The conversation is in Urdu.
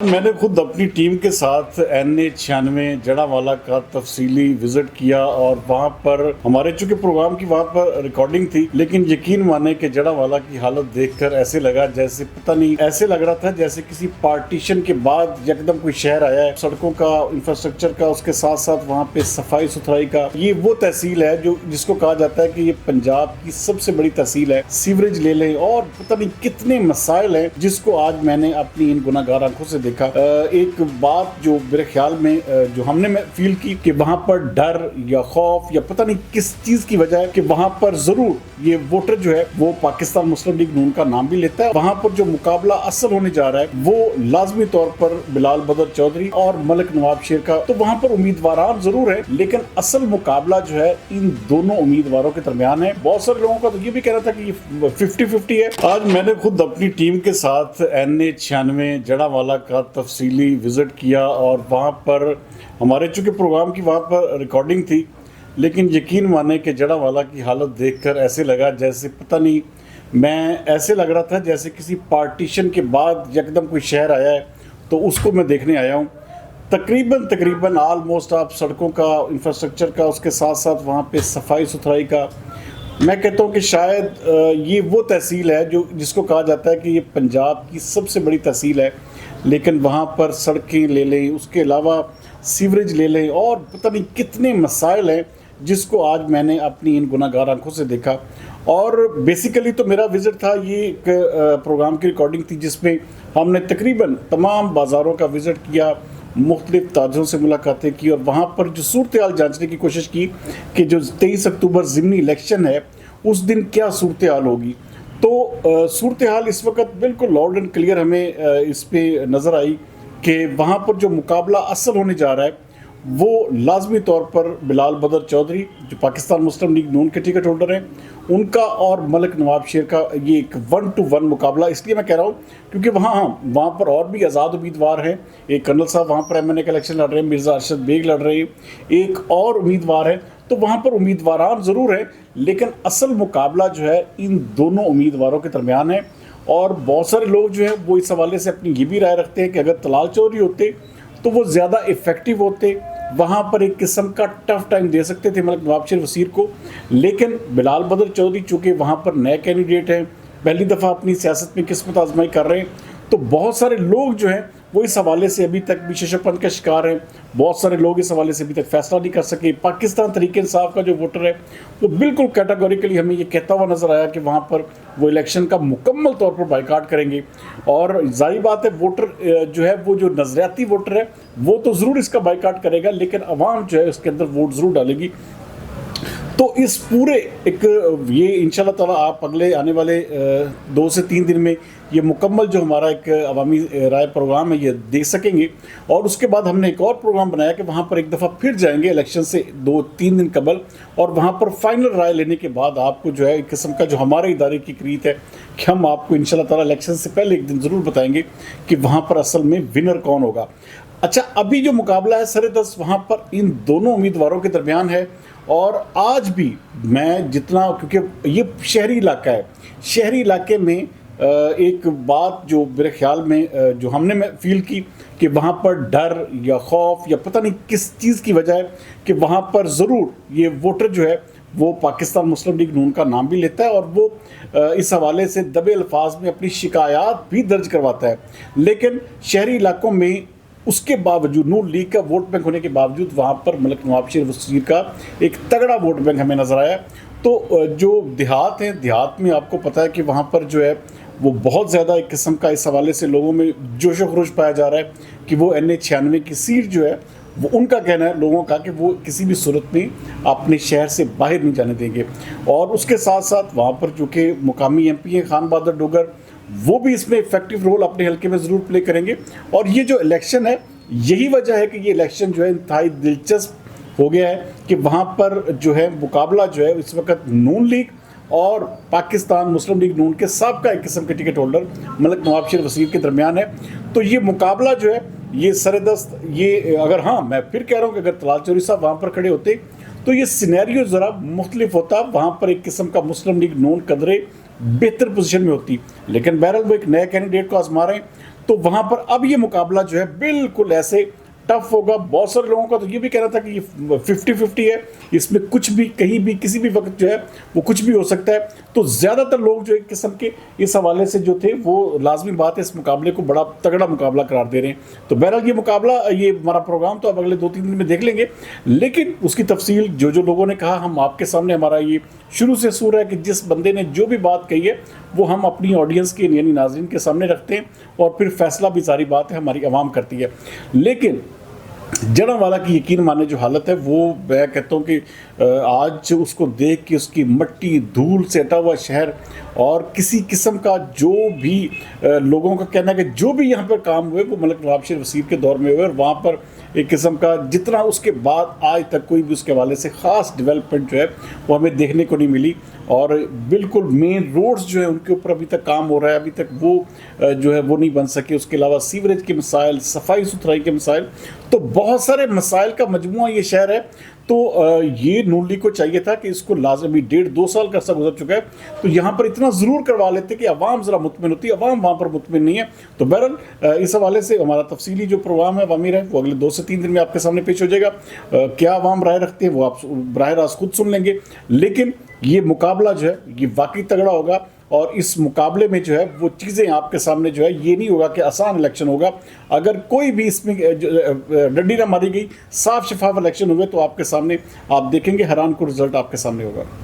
میں نے خود اپنی ٹیم کے ساتھ NA96 جڑاوالا کا تفصیلی وزٹ کیا اور وہاں پر ہمارے چونکہ پروگرام کی وہاں پر ریکارڈنگ تھی، لیکن یقین مانے کہ جڑاوالا کی حالت دیکھ کر ایسے لگا جیسے پتہ نہیں، ایسے لگ رہا تھا جیسے کسی پارٹیشن کے بعد یکدم کوئی شہر آیا ہے، سڑکوں کا، انفراسٹرکچر کا، اس کے ساتھ ساتھ وہاں پہ صفائی ستھرائی کا۔ یہ وہ تحصیل ہے جس کو کہا جاتا ہے کہ یہ پنجاب کی سب سے بڑی تحصیل ہے۔ سیوریج لے لیں اور پتہ نہیں کتنے مسائل ہیں جس کو آج میں نے اپنی ان گناہگار آنکھوں سے دیکھا۔ ایک بات جو میرے خیال میں جو ہم نے فیل کی کہ وہاں پر ڈر یا خوف یا پتہ نہیں کس چیز کی وجہ ہے کہ وہاں پر ضرور یہ ووٹر جو ہے وہ پاکستان مسلم لیگ نون کا نام بھی لیتا ہے۔ وہاں پر جو مقابلہ اصل ہونے جا رہا ہے وہ لازمی طور پر بلال بدر چودھری اور ملک نواب شیر کا، تو وہاں پر امیدواران ضرور ہیں، لیکن اصل مقابلہ جو ہے ان دونوں امیدواروں کے درمیان ہے۔ بہت سارے لوگوں کا تو یہ بھی کہنا تھا کہ یہ 50-50 ہے۔ آج میں نے خود اپنی ٹیم کے ساتھ NA96 جڑاوالا کا تفصیلی وزٹ کیا اور وہاں پر ہمارے چونکہ پروگرام کی وہاں پر ریکارڈنگ تھی، لیکن یقین مانے کہ جڑاوالا کی حالت دیکھ کر ایسے لگا جیسے پتہ نہیں، میں ایسے لگ رہا تھا جیسے کسی پارٹیشن کے بعد یکدم کوئی شہر آیا ہے، تو اس کو میں دیکھنے آیا ہوں۔ تقریباً آلموسٹ آپ سڑکوں کا، انفراسٹرکچر کا، اس کے ساتھ ساتھ وہاں پہ صفائی ستھرائی کا، میں کہتا ہوں کہ شاید یہ وہ تحصیل ہے جس کو کہا جاتا ہے کہ یہ پنجاب کی سب سے بڑی تحصیل ہے، لیکن وہاں پر سڑکیں لے لیں، اس کے علاوہ سیوریج لے لیں اور پتہ نہیں کتنے مسائل ہیں جس کو آج میں نے اپنی ان گناہگار آنکھوں سے دیکھا۔ اور بیسیکلی تو میرا وزٹ تھا، یہ ایک پروگرام کی ریکارڈنگ تھی جس میں ہم نے تقریباً تمام بازاروں کا وزٹ کیا، مختلف تاجروں سے ملاقاتیں کی اور وہاں پر جو صورتحال جانچنے کی کوشش کی کہ جو 23 اکتوبر ضمنی الیکشن ہے اس دن کیا صورتحال ہوگی۔ تو صورتحال اس وقت بالکل لاؤڈ اینڈ کلیئر ہمیں اس پہ نظر آئی کہ وہاں پر جو مقابلہ اصل ہونے جا رہا ہے وہ لازمی طور پر بلال بدر چودھری جو پاکستان مسلم لیگ نون کے ٹکٹ ہولڈر ہیں ان کا اور ملک نواب شیر کا، یہ ایک 1-to-1 مقابلہ اس لیے میں کہہ رہا ہوں کیونکہ وہاں پر اور بھی آزاد امیدوار ہیں۔ ایک کرنل صاحب وہاں پر MNA کا الیکشن لڑ رہے ہیں، مرزا ارشد بیگ لڑ رہے ہیں، ایک اور امیدوار ہے، تو وہاں پر امیدواران ضرور ہیں، لیکن اصل مقابلہ جو ہے ان دونوں امیدواروں کے درمیان ہے۔ اور بہت سارے لوگ جو ہیں وہ اس حوالے سے اپنی یہ بھی رائے رکھتے ہیں کہ اگر طلال چودھری ہوتے تو وہ زیادہ افیکٹو ہوتے، وہاں پر ایک قسم کا ٹف ٹائم دے سکتے تھے ملک نواب شیر وزیر کو، لیکن بلال بدر چودھری چونکہ وہاں پر نئے کینڈیڈیٹ ہیں، پہلی دفعہ اپنی سیاست میں قسمت آزمائی کر رہے ہیں، تو بہت سارے لوگ جو ہیں وہ اس حوالے سے ابھی تک بھی ششپن کا شکار ہیں۔ بہت سارے لوگ اس حوالے سے ابھی تک فیصلہ نہیں کر سکے۔ پاکستان تحریک انصاف کا جو ووٹر ہے وہ بالکل کیٹاگوریکلی ہمیں یہ کہتا ہوا نظر آیا کہ وہاں پر وہ الیکشن کا مکمل طور پر بائیکاٹ کریں گے، اور ظاہر بات ہے ووٹر جو ہے وہ جو نظریاتی ووٹر ہے وہ تو ضرور اس کا بائیکاٹ کرے گا، لیکن عوام جو ہے اس کے اندر ووٹ ضرور ڈالے گی۔ تو اس پورے یہ انشاءاللہ تعالیٰ آپ اگلے آنے والے 2 سے 3 دن میں یہ مکمل جو ہمارا ایک عوامی رائے پروگرام ہے یہ دیکھ سکیں گے۔ اور اس کے بعد ہم نے ایک اور پروگرام بنایا کہ وہاں پر ایک دفعہ پھر جائیں گے الیکشن سے 2-3 دن قبل، اور وہاں پر فائنل رائے لینے کے بعد آپ کو جو ہے ایک قسم کا جو ہمارے ادارے کی کریت ہے کہ ہم آپ کو انشاءاللہ تعالیٰ الیکشن سے پہلے ایک دن ضرور بتائیں گے کہ وہاں پر اصل میں ونر کون ہوگا۔ اچھا، ابھی جو مقابلہ ہے سر-دست وہاں پر ان دونوں امیدواروں کے درمیان ہے، اور آج بھی میں جتنا، کیونکہ یہ شہری علاقہ ہے، شہری علاقے میں ایک بات جو میرے خیال میں جو ہم نے فیل کی کہ وہاں پر ڈر یا خوف یا پتہ نہیں کس چیز کی وجہ ہے کہ وہاں پر ضرور یہ ووٹر جو ہے وہ پاکستان مسلم لیگ نون کا نام بھی لیتا ہے، اور وہ اس حوالے سے دبے الفاظ میں اپنی شکایات بھی درج کرواتا ہے، لیکن شہری علاقوں میں اس کے باوجود نون لیگ کا ووٹ بینک ہونے کے باوجود وہاں پر ملک نواب شیر وزیر کا ایک تگڑا ووٹ بینک ہمیں نظر آیا۔ تو جو دیہات ہیں، دیہات میں آپ کو پتہ ہے کہ وہاں پر جو ہے وہ بہت زیادہ ایک قسم کا اس حوالے سے لوگوں میں جوش و خروش پایا جا رہا ہے کہ وہ NA96 کی سیٹ جو ہے وہ ان کا کہنا ہے لوگوں کا کہ وہ کسی بھی صورت میں اپنے شہر سے باہر نہیں جانے دیں گے۔ اور اس کے ساتھ ساتھ وہاں پر چونکہ مقامی MP ہیں خان بہادر ڈوگر، وہ بھی اس میں افیکٹو رول اپنے حلقے میں ضرور پلے کریں گے۔ اور یہ جو الیکشن ہے یہی وجہ ہے کہ یہ الیکشن جو ہے انتہائی دلچسپ ہو گیا ہے کہ وہاں پر جو ہے مقابلہ جو ہے اس وقت نون لیگ اور پاکستان مسلم لیگ نون کے سابقہ ایک قسم کے ٹکٹ ہولڈر ملک نواب شیر وزیر کے درمیان ہے۔ تو یہ مقابلہ جو ہے یہ سر-دست، یہ اگر میں پھر کہہ رہا ہوں کہ اگر طلال چودھری صاحب وہاں پر کھڑے ہوتے تو یہ سینیریو ذرا مختلف ہوتا، وہاں پر ایک قسم کا مسلم لیگ نون قدرے بہتر پوزیشن میں ہوتی، لیکن بہرحال وہ ایک نئے کینڈیڈیٹ کو آزما رہے ہیں۔ تو وہاں پر اب یہ مقابلہ جو ہے بالکل ایسے ٹف ہوگا. بہت سارے لوگوں کا تو یہ بھی کہنا تھا کہ یہ 50-50 ہے, اس میں کچھ بھی کہیں بھی کسی بھی وقت جو ہے وہ کچھ بھی ہو سکتا ہے. تو زیادہ تر لوگ جو ایک قسم کے اس حوالے سے جو تھے وہ لازمی بات ہے اس مقابلے کو بڑا تگڑا مقابلہ قرار دے رہے ہیں. تو بہرحال یہ مقابلہ, یہ ہمارا پروگرام تو اب اگلے 2-3 دن میں دیکھ لیں گے, لیکن اس کی تفصیل جو لوگوں نے کہا ہم آپ کے سامنے, ہمارا یہ شروع سے اصول ہے کہ جس بندے نے جو بھی بات کہی ہے وہ ہم اپنی آڈینس کے یعنی ناظرین کے سامنے رکھتے ہیں, اور پھر فیصلہ بھی ساری بات ہے ہماری عوام کرتی ہے. لیکن جڑاوالا کی یقین مانے جو حالت ہے وہ میں کہتا ہوں کہ آج اس کو دیکھ کے اس کی مٹی دھول سے ہٹا ہوا شہر, اور کسی قسم کا جو بھی لوگوں کا کہنا ہے کہ جو بھی یہاں پر کام ہوئے وہ ملک نواب شریف وزیر کے دور میں ہوئے, اور وہاں پر ایک قسم کا جتنا اس کے بعد آج تک کوئی بھی اس کے حوالے سے خاص ڈیولپمنٹ جو ہے وہ ہمیں دیکھنے کو نہیں ملی. اور بالکل مین روڈز جو ہیں ان کے اوپر ابھی تک کام ہو رہا ہے, ابھی تک وہ جو ہے وہ نہیں بن سکے. اس کے علاوہ سیوریج کے مسائل, صفائی ستھرائی کے مسائل, تو بہت سارے مسائل کا مجموعہ یہ شہر ہے. تو یہ نون لیگ کو چاہیے تھا کہ اس کو لازمی 1.5-2 سال کا عرصہ گزر چکا ہے, تو یہاں پر اتنا ضرور کروا لیتے کہ عوام ذرا مطمئن ہوتی. عوام وہاں پر مطمئن نہیں ہے. تو بہرحال اس حوالے سے ہمارا تفصیلی جو پروگرام ہے عوامی رائے وہ اگلے 2 سے 3 دن میں آپ کے سامنے پیش ہو جائے گا. کیا عوام رائے رکھتے ہیں وہ آپ براہ راست خود سن لیں گے. لیکن یہ مقابلہ جو ہے یہ واقعی تگڑا ہوگا, اور اس مقابلے میں جو ہے وہ چیزیں آپ کے سامنے جو ہے یہ نہیں ہوگا کہ آسان الیکشن ہوگا. اگر کوئی بھی اس میں ڈنڈی نہ ماری گئی, صاف شفاف الیکشن ہوئے تو آپ کے سامنے آپ دیکھیں گے حیران کن رزلٹ آپ کے سامنے ہوگا.